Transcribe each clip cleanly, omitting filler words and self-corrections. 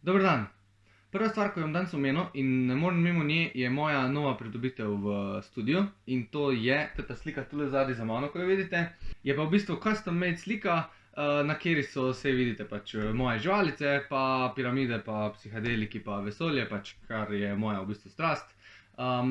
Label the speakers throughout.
Speaker 1: Dober dan. Prva stvar, ko jo bom danes omenil in ne morem mimo nje, je moja nova pridobitev v studiu. In to je ta slika tule zadaj za mano, ko jo vidite. Je pa v bistvu custom made slika, na kateri so, saj vidite, pač moje živalice, pa piramide, pa psihadeliki, pa vesolje, pač kar je moja v bistvu strast.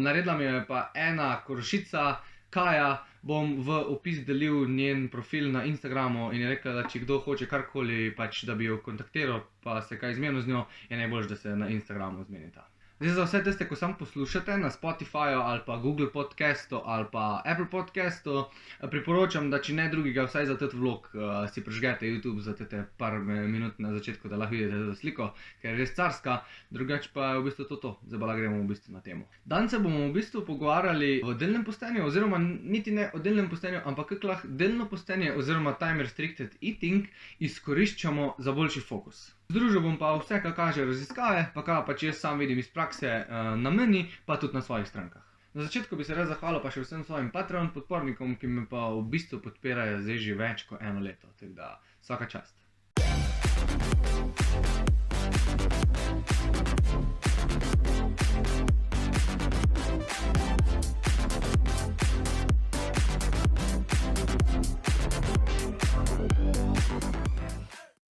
Speaker 1: Naredila mi jo je pa ena korošica, Kaja. Bom v opis delil njen profil na Instagramu in je rekla, da če kdo hoče karkoli, pač da bi jo kontaktiral, pa se kaj zmenil z njo, je najboljše, da se na Instagramu zmenita. Zdaj za vse tiste, ko samo poslušate na Spotifyju ali pa Google podcastu ali pa Apple podcastu, priporočam, da če ne drugega, vsaj za teti vlog si prižgete YouTube za tete par minut na začetku, da lahko vidite to sliko, ker je res carska, drugače pa je v bistvu to. Zdaj pa gremo v bistvu na temo. Danes se bomo v bistvu pogovarjali o delnem postenju, oziroma niti ne o delnem postenju, ampak kako lahko delno postenje oziroma time restricted eating izkoriščamo za boljši fokus. Združil bom pa vse, kar kaže raziskave, pa kaj pač jaz sam vidim iz prakse na meni, pa tudi na svojih strankah. Na začetku bi se res zahvalil pa še vsem svojim Patreon podpornikom, ki me pa v bistvu podpirajo zdaj že več kot eno leto, tako da vsaka čast.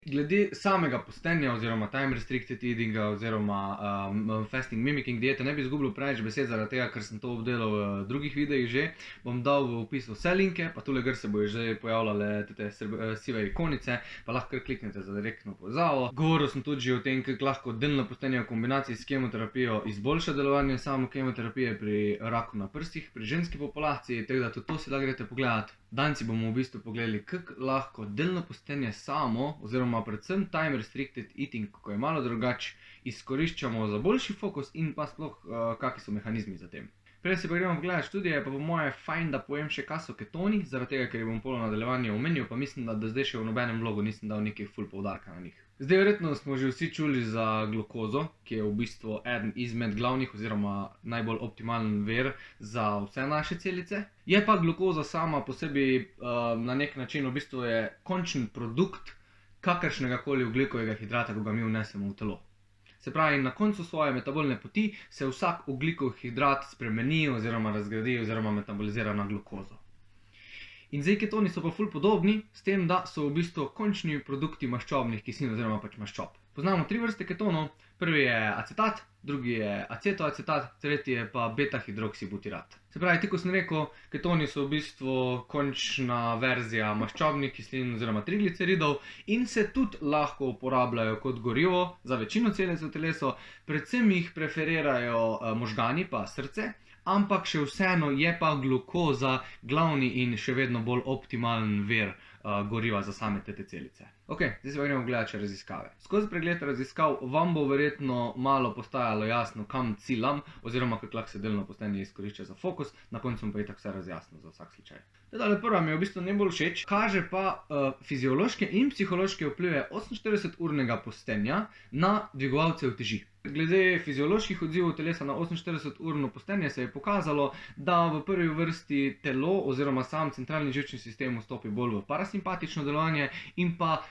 Speaker 1: Glede samega postenja oziroma time restricted eatinga oziroma fasting mimicking diete ne bi izgubljal preveč besed zaradi tega, ker sem to obdelal v drugih videih že. Bom dal v opis vse linke, pa tule gor se bojo že pojavljale te sive ikonice, pa lahko kar kliknete za direktno povezavo. Govoril sem tudi že o tem, kako lahko delno postenje v kombinaciji s kemoterapijo izboljša delovanje samo kemoterapije pri raku na prstih, pri ženski populaciji, tako da tudi to si lahko greste pogledati. Danes bomo v bistvu pogledali, kako lahko delno postenje samo, oziroma predvsem time restricted eating, ko je malo drugače, izkoriščamo za boljši fokus in pa sploh kakšni so mehanizmi za tem. Prej si pa gremo pogledati študije, pa po moje fajn, da povem še, kaj so ketoni, zaradi tega, ker jih bom pol v nadaljevanju omenil, pa mislim, da do zdaj še v nobenem vlogu nisem dal nekaj ful poudarka na njih. Zdaj verjetno smo že vsi čuli za glukozo, ki je v bistvu eden izmed glavnih oziroma najbolj optimalen vir za vse naše celice. Je pa glukoza sama po sebi na nek način v bistvu je končni produkt kakršnega koli ogljikovega hidrata, ko ga mi vnesemo v telo. Se pravi, na koncu svoje metabolne poti se vsak ogljikov hidrat spremeni oziroma razgradi oziroma metabolizira na glukozo. In zdaj ketoni so pa ful podobni s tem, da so v bistvu končni produkti maščobnih kislin oziroma pač maščob. Poznamo 3 vrste ketonov, prvi je acetat, drugi je acetoacetat, tretji je pa beta-hidroksibutirat. Se pravi, tako sem rekel, ketoni so v bistvu končna verzija maščobnih kislin oziroma trigliceridov in se tudi lahko uporabljajo kot gorivo za večino celic v telesu, predvsem jih preferirajo možgani pa srce, ampak še vseeno je pa glukoza glavni in še vedno bolj optimalen vir goriva za same te celice. Ok, zdaj se pa gremo gledati še raziskave. Skozi pregled raziskav vam bo verjetno malo postajalo jasno, kam ciljam, oziroma kako lahko se delno postenje izkorišča za fokus, na koncu pa itak vse razjasnil za vsak slučaj. Tale prva mi je v bistvu najbolj všeč, kaže pa fiziološke in psihološke vplive 48-urnega postenja na dvigovalce uteži. Glede fizioloških odzivov telesa na 48-urno postenje se je pokazalo, da v prvi vrsti telo oziroma sam centralni živčni sistem vstopi bolj v parasimpatično delovanje in pa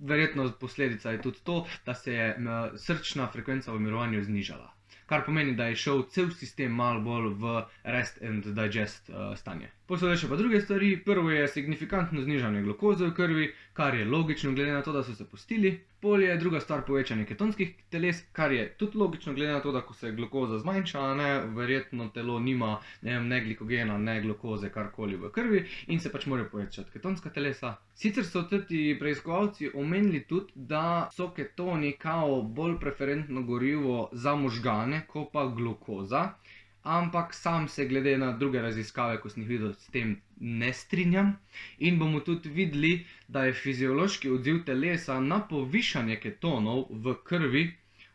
Speaker 1: verjetno posledica je tudi to, da se je srčna frekvenca v mirovanju znižala. Kar pomeni, da je šel cel sistem malo bolj v rest and digest stanje. Potem so še pa druge stvari. Prvo je signifikantno znižanje glukoze v krvi, kar je logično glede na to, da so se postili. Pol je druga stvar povečanje ketonskih teles, kar je tudi logično glede na to, da ko se glukoza zmanjša, verjetno telo nima ne glikogena, ne glukoze, karkoli v krvi in se pač morajo povečati ketonska telesa. Sicer so tudi preiskovalci omenili tudi, da so ketoni kao bolj preferentno gorivo za možgane, ko pa glukoza, ampak sam se glede na druge raziskave, ko sem jih videl, s tem ne strinjam. In bomo tudi videli, da je fiziološki odziv telesa na povišanje ketonov v krvi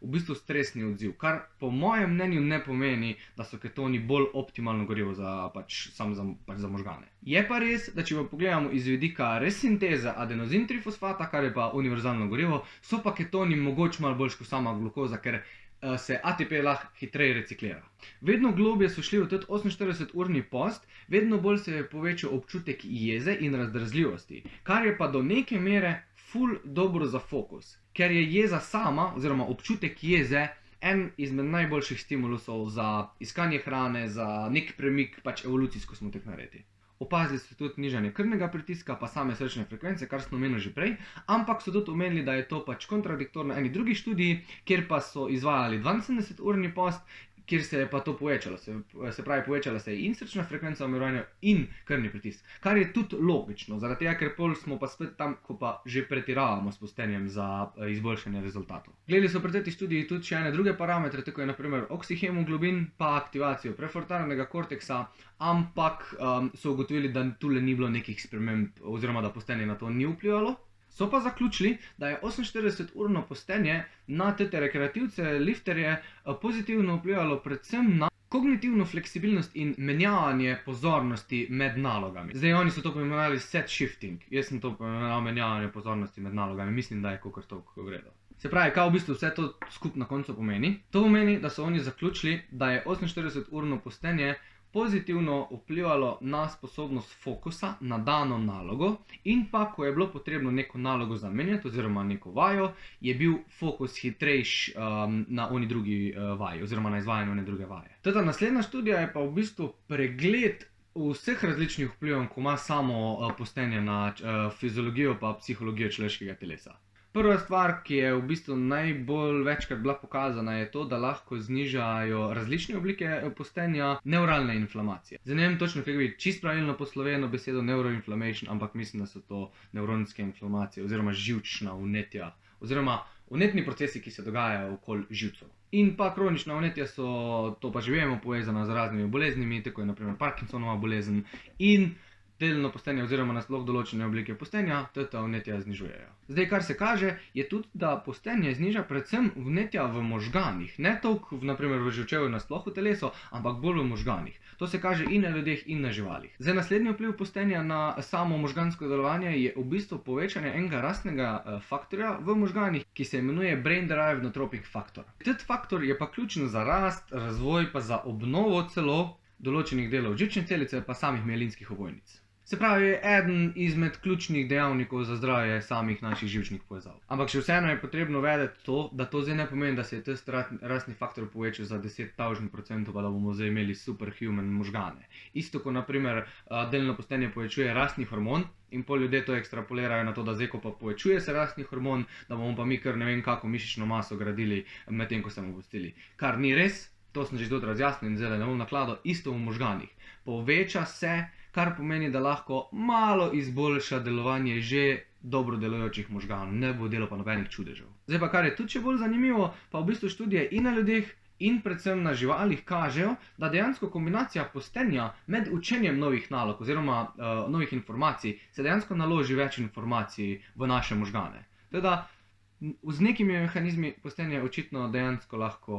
Speaker 1: v bistvu stresni odziv, kar po mojem mnenju ne pomeni, da so ketoni bolj optimalno gorivo za možgane. Je pa res, da če pa pogledamo iz vidika resinteze adenozin-trifosfata, kar je pa univerzalno gorivo, so pa ketoni mogoče malo boljši kot sama glukoza, ker se ATP lahko hitreje reciklira. Vedno globje so šli v teti 48-urni post, vedno bolj se je povečal občutek jeze in razdrazljivosti, kar je pa do neke mere ful dobro za fokus. ker je jeza sama, oziroma občutek jeze, en izmed najboljših stimulusov za iskanje hrane, za nek premik, pač evolucijsko smo tako naredili. Opazili so tudi nižanje krvnega pritiska, pa same srčne frekvence, kar smo omenili že prej, ampak so tudi omenili, da je to pač kontradiktorno eni drugi študiji, kjer pa so izvajali 72-urni post, kjer se je pa to povečalo, se pravi povečala se je in srčna frekvenca v mirovanju in krvni pritisk, kar je tudi logično, zaradi tega, ker pol smo pa spet tam, ko pa že pretiravamo s postenjem za izboljšanje rezultatov. Gledali so pri tej študiji tudi še ene druge parametre, tako je na primer oksihemoglobin, pa aktivacijo prefrontalnega korteksa, ampak so ugotovili, da tule ni bilo nekih sprememb, oziroma da postenje na to ni vplivalo. So pa zaključili, da je 48-urno postenje na te rekreativce, lifterje, pozitivno vplivalo predvsem na kognitivno fleksibilnost in menjavanje pozornosti med nalogami. Zdaj, oni so to poimenovali set shifting, jaz sem to poimenoval menjavanje pozornosti med nalogami, mislim, da je kakor toliko vredno. Se pravi, kaj v bistvu vse to skupaj na koncu pomeni? To pomeni, da so oni zaključili, da je 48-urno postenje pozitivno vplivalo na sposobnost fokusa na dano nalogo in pa, ko je bilo potrebno neko nalogo zamenjati oziroma neko vajo, je bil fokus hitrejši na oni drugi vaji oziroma na izvajanju one druge vaje. Teda naslednja študija je pa v bistvu pregled vseh različnih vplivov, ko ima samo postenje na fiziologijo pa psihologijo človeškega telesa. Prva stvar, ki je v bistvu najbolj večkrat bila pokazana, je to, da lahko znižajo različne oblike postenja nevralne inflamacije. Zdaj ne vem točno, kaj bi čisto pravilno posloveno besedo neuroinflammation, ampak mislim, da so to nevronske inflamacije oziroma živčna vnetja, oziroma vnetni procesi, ki se dogajajo okoli živcev. In pa kronična vnetja so, to pa že vemo, povezana z raznimi boleznimi, tako je na primer Parkinsonova bolezen in delno postenje oziroma nasploh določene oblike postenja, ta vnetja znižujejo. Zdaj, kar se kaže, je tudi, da postenje zniža predvsem vnetja v možganih, ne toliko naprimer v živčevju nasploh v telesu, ampak bolj v možganih. To se kaže in na ljudeh in na živalih. Zdaj, naslednji vpliv postenja na samo možgansko delovanje je v bistvu povečanje enega rastnega faktorja v možganih, ki se imenuje brain derived neurotrophic factor. Tet faktor je pa ključen za rast, razvoj pa za obnovo celo določenih delov živčne celice pa samih mielinskih ovojnic. Se pravi, eden izmed ključnih dejavnikov za zdravje samih naših živčnih povezav. Ampak še vseeno je potrebno vedeti to, da to zdaj ne pomeni, da se je test rastni faktor povečal za 10,000%, pa da bomo zdaj imeli superhuman možgane. Isto, ko naprimer delno postenje povečuje rastni hormon in pol ljudje to ekstrapolirajo na to, da zdaj, ko pa povečuje se rastni hormon, da bomo pa mi kar ne vem kako mišično maso gradili medtem, ko se bomo postili. Kar ni res, to sem že tudi razjasnil in zdaj ne bom nakladal, isto v možganih. Poveča se, kar pomeni, da lahko malo izboljša delovanje že dobro delujočih možganov, ne bo delo pa nobenih čudežev. Zdaj pa, kar je tudi še bolj zanimivo, pa v bistvu študije in na ljudeh in predvsem na živalih kažejo, da dejansko kombinacija postenja med učenjem novih nalog oziroma novih informacij se dejansko naloži več informacij v naše možgane. Teda, z nekimi mehanizmi postenja očitno dejansko lahko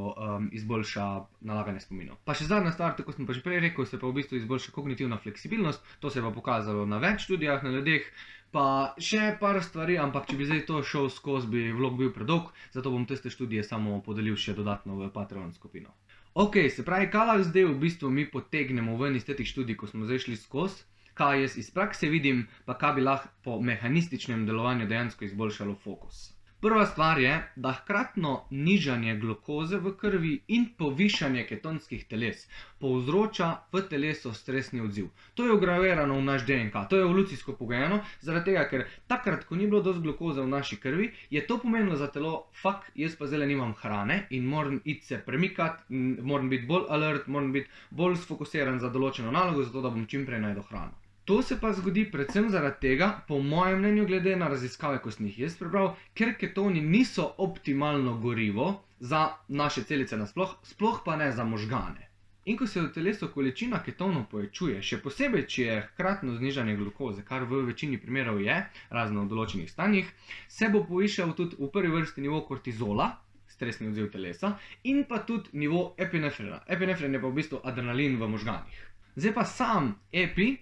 Speaker 1: izboljša nalaganje spominov. Pa še zadnja stvar, tako sem pa že prej rekel, se pa v bistvu izboljša kognitivna fleksibilnost, to se je pa pokazalo na več študijah na ljudeh, pa še par stvari, ampak če bi zdaj to šel skozi, bi vlog bil predolg, zato bom tiste študije samo podelil še dodatno v Patreon skupino. Ok, se pravi, kaj lahko zdaj v bistvu mi potegnemo ven iz teh študij, ko smo zdaj šli skozi, kaj jaz iz prakse vidim, pa kaj bi lahko po mehanističnem delovanju dejansko izboljšalo fokus. Prva stvar je, da hkratno nižanje glukoze v krvi in povišanje ketonskih teles povzroča v telesu stresni odziv. To je vgravirano v naš DNK, to je evolucijsko pogojeno, zaradi tega, ker takrat, ko ni bilo dosti glukoze v naši krvi, je to pomenilo za telo, fuck, jaz pa zdaj nimam hrane in moram iti se premikati, moram biti bolj alert, moram biti bolj sfokusiran za določeno nalogo, zato da bom čim prej našel hrano. To se pa zgodi predvsem zaradi tega, po mojem mnenju glede na raziskave, ko sem jih jaz prebral, ker ketoni niso optimalno gorivo za naše celice nasploh, sploh pa ne za možgane. In ko se v telesu količina ketonov povečuje, še posebej, če je hkratno znižanje glukoze, kar v večini primerov je, razno v določenih stanjih, se bo povišal tudi v prvi vrsti nivo kortizola, stresni odziv telesa, in pa tudi nivo epinefrina. Epinefrin je pa v bistvu adrenalin v možganih. Zdaj pa sam epi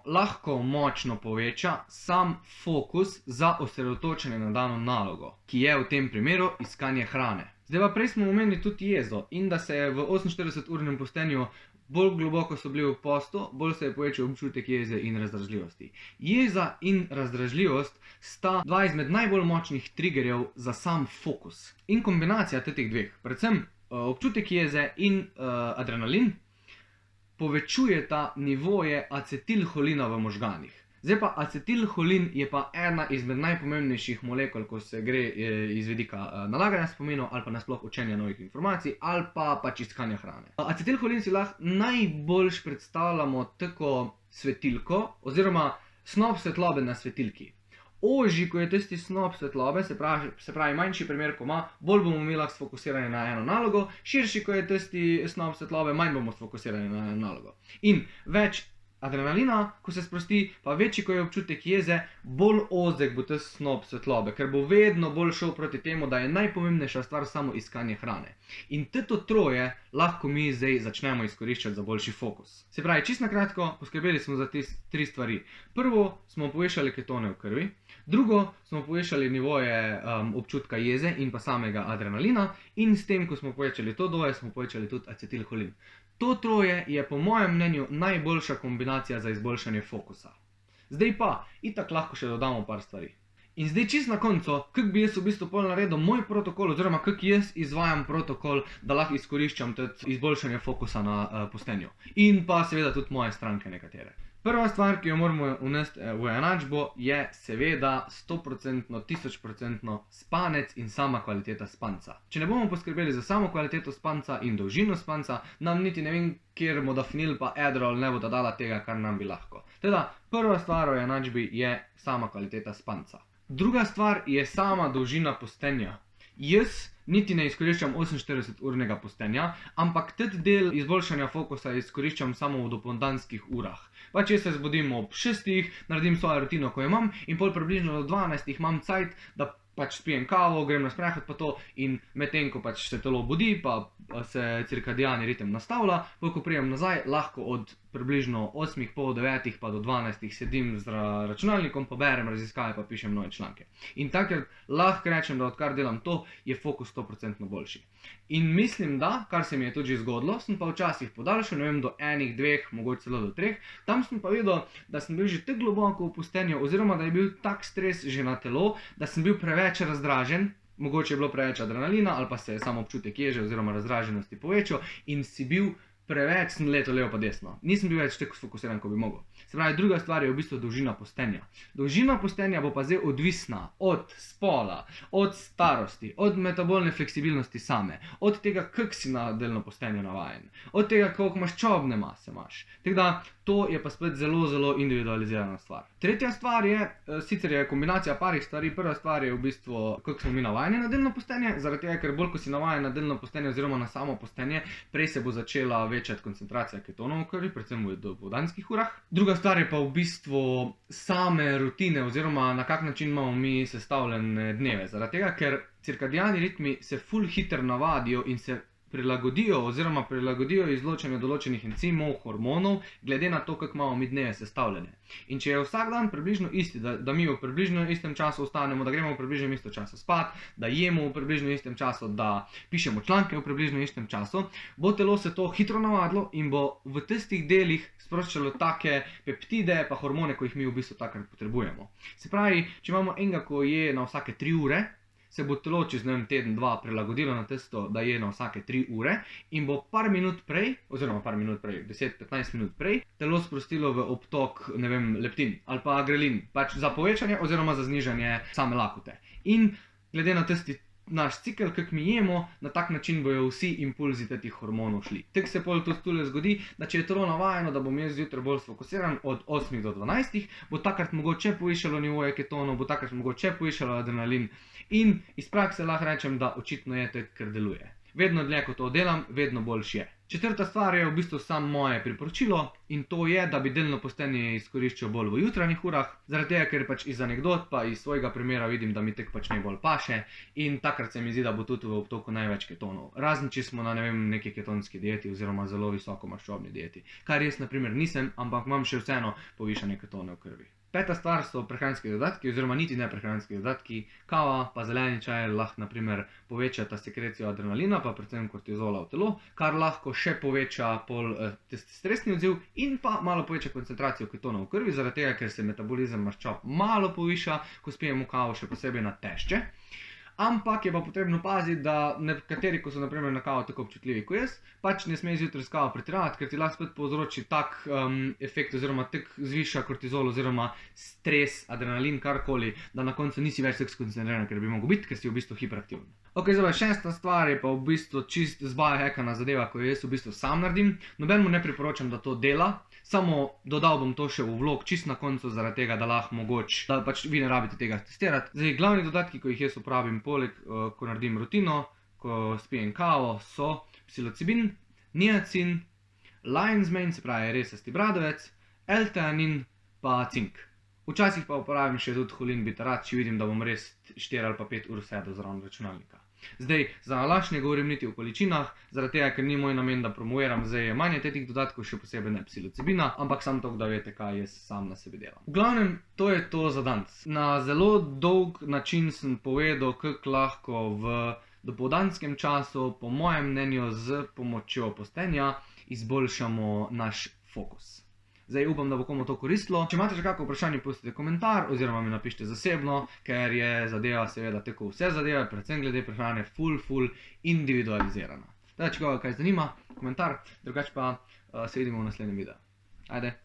Speaker 1: lahko močno poveča sam fokus za osredotočenje na dano nalogo, ki je v tem primeru iskanje hrane. Zdaj pa prej smo omenili tudi jezo in da se v 48-urnem postenju bolj globoko so bili v postu, bolj se je povečal občutek jeze in razdražljivosti. Jeza in razdražljivost sta dva izmed najbolj močnih triggerjev za sam fokus. In kombinacija teh dveh, predvsem občutek jeze in adrenalin, povečujeta nivoje acetilholina v možganih. Zdaj pa acetilholin je pa ena izmed najpomembnejših molekul, ko se gre iz vidika nalaganja spominov ali pa nasploh učenja novih informacij ali pa pač iskanja hrane. Acetilholin si lahko najboljš predstavljamo tako svetilko oziroma snop svetlobe na svetilki. Ožji, ko je tisti snop svetlobe, se pravi manjši primer, ko ima, bolj bomo mi lahko sfokusirani na eno nalogo, širši, ko je tisti snop svetlobe, manj bomo sfokusirani na eno nalogo. In več adrenalina, ko se sprosti, pa večji, ko je občutek jeze, bolj ozek bo tisti snop svetlobe, ker bo vedno bolj šel proti temu, da je najpomembnejša stvar samo iskanje hrane. In to troje lahko mi zdaj začnemo izkoriščati za boljši fokus. Se pravi, čisto na kratko, poskrbeli smo za te 3 stvari. Prvo, smo povečali ketone v krvi, drugo, smo povečali nivoje občutka jeze in pa samega adrenalina in s tem, ko smo povečali to dvoje, smo povečali tudi acetilholin. To troje je po mojem mnenju najboljša kombinacija za izboljšanje fokusa. Zdaj pa, itak lahko še dodamo par stvari. In zdaj čisto na koncu, kako bi jaz v bistvu pol naredil moj protokol, oziroma kako jaz izvajam protokol, da lahko izkoriščam tudi izboljšanje fokusa na postenju. In pa seveda tudi moje stranke nekatere. Prva stvar, ki jo moramo vnesti v enačbo, je seveda 100%, 1000% spanec in sama kvaliteta spanca. Če ne bomo poskrbeli za samo kvaliteto spanca in dolžino spanca, nam niti ne vem, kjer modafinil pa edrol ne bodo dala tega, kar nam bi lahko. Teda, prva stvar v enačbi je sama kvaliteta spanca. Druga stvar je sama dolžina postenja. Jaz niti ne izkoriščam 48-urnega postenja, ampak tudi del izboljšanja fokusa izkoriščam samo v dopoldanskih urah. Pač jaz se zbudim ob 6, naredim svojo rutino, ko jo imam, in pol približno do 12 imam cajt, da pač spijem kavo, grem na sprehod pa to, in medtem, ko pač se telo budi, pa se cirkadiani ritem nastavlja, ko prijem nazaj, lahko od približno 8, pol 9 pa do 12 sedim z računalnikom, pa berem raziskave, pa pišem nove članke. In takrat lahko rečem, da odkar delam to, je fokus 100% boljši. In mislim, da, kar se mi je tudi že zgodilo, sem pa včasih podaljšal, ne vem, do 1, 2, mogoče celo do 3, tam sem pa videl, da sem bil že tako globoko v postenju, oziroma da je bil tak stres že na telo, da sem bil preveč razdražen, mogoče je bilo preveč adrenalina, ali pa se je samo občutek ježe oziroma razdraženosti povečal in si bil preveč, sem letel levo pa desno. Nisem bil več tako fokusiran, kot bi mogel. Se pravi, druga stvar je v bistvu dolžina postenja. Dolžina postenja bo pa zdaj odvisna od spola, od starosti, od metabolne fleksibilnosti same, od tega, kako si na delno postenje navajen, od tega, koliko maščobne mase imaš. Tako da, to je pa spet zelo, zelo individualizirana stvar. Tretja stvar je, sicer je kombinacija parih stvari. Prva stvar je v bistvu, kako smo mi navajeni na delno postenje, zaradi tega, ker bolj, ko si navajen na delno postenje oziroma na samo postenje, prej se bo začela večati koncentracija ketonov v krvi, predvsem v dopoldanskih urah. Druga stvar je pa v bistvu same rutine, oziroma na kak način imamo mi sestavljene dneve. Zaradi tega, ker cirkadiani ritmi se ful hitro navadijo in se prilagodijo izločanju določenih encimov, hormonov, glede na to, kako imamo mi dneve sestavljene. In če je vsak dan približno isti, da mi v približno istem času ostanemo, da gremo v približno isto času spat, da jemo v približno istem času, da pišemo članke v približno istem času, bo telo se to hitro navadilo in bo v tistih delih sproščalo take peptide pa hormone, ko jih mi v bistvu takrat potrebujemo. Se pravi, če imamo enega, ko je na vsake 3 ure, se bo telo čez teden, 2 prilagodilo na tisto, da je na vsake 3 ure in bo par minut prej, oziroma par minut prej, 10-15 minut prej, telo sprostilo v obtok, ne vem, leptin ali pa grelin, pač za povečanje oziroma za znižanje same lakote. In glede na tisti naš cikel, kako mi jemo, na tak način bojo vsi impulzi teh hormonov šli. Tako se pol tudi tule zgodi, da če je telo navajeno, da bom jaz zjutraj bolj sfokusiran od 8 do 12, bo takrat mogoče povišalo nivoje ketonov, bo takrat mogoče povišalo adrenalin in iz prakse lahko rečem, da očitno je tako, ker deluje. Vedno dlje, ko to delam, vedno boljši je. Četrta stvar je v bistvu samo moje priporočilo in to je, da bi delno postenje izkoriščal bolj v jutranjih urah, zaradi tega, ker pač iz anekdot pa iz svojega primera vidim, da mi tek pač najbolj paše in takrat se mi zdi, da bo tudi v obtoku največ ketonov. Razen če smo na, ne vem, neki ketonski dieti oziroma zelo visoko maščobni dieti, kar jaz na primer nisem, ampak imam še vseeno povišane ketone v krvi. Peta stvar so prehranski dodatki, oziroma niti ne prehranski dodatki. Kava pa zeleni čaj lahko naprimer povečata sekrecijo adrenalina, pa predvsem kortizola v telo, kar lahko še poveča stresni odziv in pa malo poveča koncentracijo ketonov v krvi, zaradi tega, ker se metabolizem maščob malo poviša, ko spijemo kavo, še posebej na tešče. Ampak je pa potrebno paziti, da nekateri, ko so naprimer na kavo tako občutljivi kot jaz, pač ne smeš zjutraj s kavo pretiravati, ker ti lahko spet povzroči tak efekt oziroma tak zviša kortizol oziroma stres, adrenalin, karkoli, da na koncu nisi več tako skoncentriran, ker bi mogel biti, ker si v bistvu hiperaktiven. Ok, zdaj šesta stvar je pa v bistvu čist zbiohekana zadeva, ko jo jaz v bistvu sam naredim. Nobenemu ne priporočam, da to dela, samo dodal bom to še v vlog čist na koncu, zaradi tega, da lahko mogoče, da pač vi ne rabite tega testirati. Zdaj, glavni dodatki, ko jih jaz uporabim poleg, ko naredim rutino, ko spijem kavo, so psilocibin, niacin, lion's mane, se pravi resasti bradovec, L-teanin pa cink. Včasih pa uporabim še tudi holin bitarat, če vidim, da bom res 4 ali pa 5 ur sedel zraven računalnika. Zdaj, za nalašč ne govorim niti o količinah, zaradi tega, ker ni moj namen, da promoviram zdaj jemanje teh dodatkov, še posebej ne psilocibina, ampak samo to, da veste, kaj jaz sam na sebi delam. V glavnem, to je to za danes. Na zelo dolg način sem povedal, kako lahko v dopoldanskem času, po mojem mnenju, z pomočjo postenja izboljšamo naš fokus. Zdaj upam, da bo komu to koristilo. Če imate še kakšno vprašanje, pustite komentar oziroma mi napišite zasebno, ker je zadeva seveda tako vse zadeve, predvsem glede prehrane, ful individualizirana. Če koga kaj zanima, komentar, drugače pa se vidimo v naslednjem videu. Ajde!